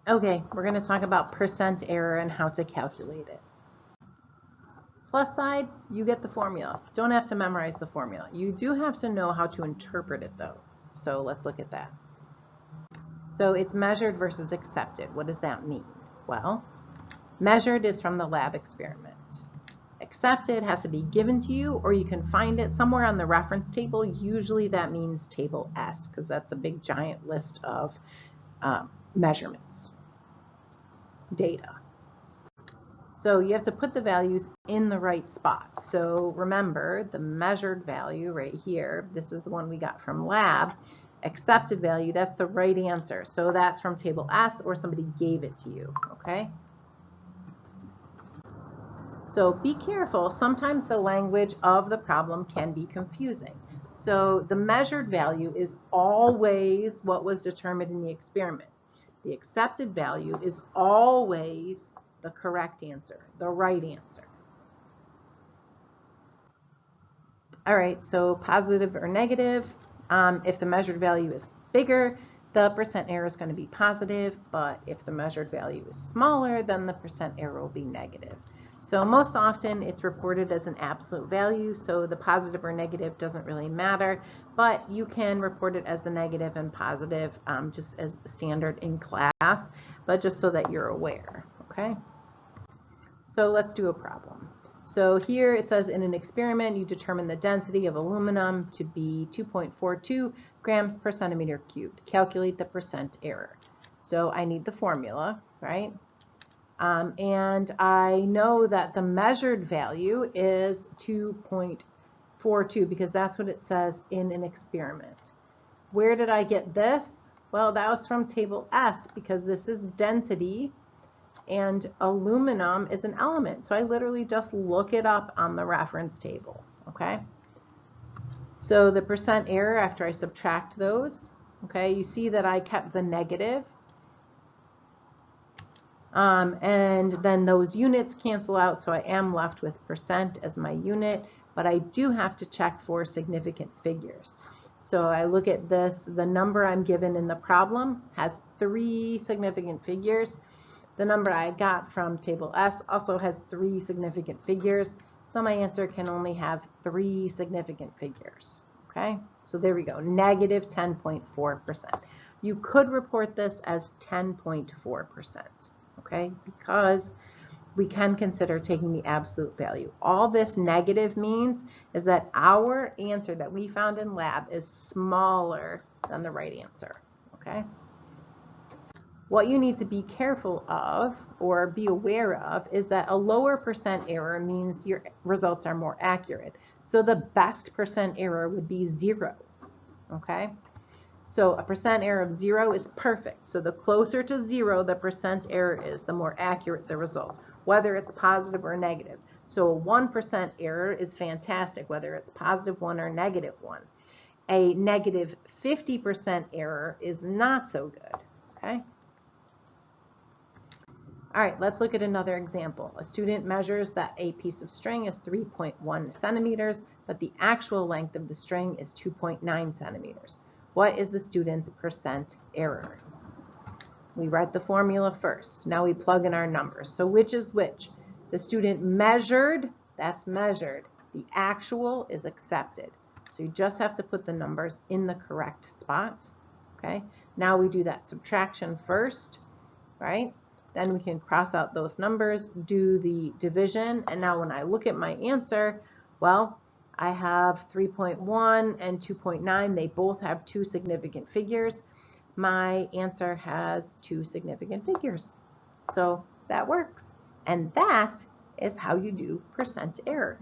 Okay, we're going to talk about percent error and how to calculate it. Plus side, you get the formula. Don't have to memorize the formula. You do have to know how to interpret it though. So let's look at that. So it's measured versus accepted. What does that mean? Well, measured is from the lab experiment. Accepted has to be given to you, or you can find it somewhere on the reference table. Usually that means table S, because that's a big giant list of measurements, data. So you have to put the values in the right spot. So remember, the measured value right here, this is the one we got from lab. Accepted value, that's the right answer. So that's from table S, or somebody gave it to you, okay? So be careful. Sometimes the language of the problem can be confusing. So the measured value is always what was determined in the experiment. The accepted value is always the correct answer, the right answer. All right, so positive or negative. If the measured value is bigger, the percent error is going to be positive, but if the measured value is smaller, then the percent error will be negative. So most often it's reported as an absolute value, so the positive or negative doesn't really matter, but you can report it as the negative and positive just as standard in class, but just so that you're aware, okay? So let's do a problem. So here it says in an experiment, you determine the density of aluminum to be 2.42 grams per centimeter cubed. Calculate the percent error. So I need the formula, right? And I know that the measured value is 2.42 because that's what it says in an experiment. Where did I get this? Well, that was from table S because this is density and aluminum is an element. So I literally just look it up on the reference table, okay? So the percent error after I subtract those, okay, you see that I kept the negative. And then those units cancel out, so I am left with percent as my unit, but I do have to check for significant figures. So I look at this, the number I'm given in the problem has 3 significant figures. The number I got from table S also has 3 significant figures, so my answer can only have 3 significant figures, okay? So there we go, negative 10.4%. You could report this as 10.4%. Okay, because we can consider taking the absolute value. All this negative means is that our answer that we found in lab is smaller than the right answer, okay? What you need to be careful of or be aware of is that a lower percent error means your results are more accurate. So the best percent error would be 0, okay? So a percent error of 0 is perfect. So the closer to 0 the percent error is, the more accurate the results, whether it's positive or negative. So a 1% error is fantastic, whether it's positive 1 or negative 1. A negative 50% error is not so good, okay? All right, let's look at another example. A student measures that a piece of string is 3.1 centimeters, but the actual length of the string is 2.9 centimeters. What is the student's percent error? We write the formula first. Now we plug in our numbers. So which is which? The student measured, that's measured. The actual is accepted. So you just have to put the numbers in the correct spot. Okay. Now we do that subtraction first, right? Then we can cross out those numbers, do the division, and now when I look at my answer, well, I have 3.1 and 2.9. They both have 2 significant figures. My answer has 2 significant figures. So that works. And that is how you do percent error.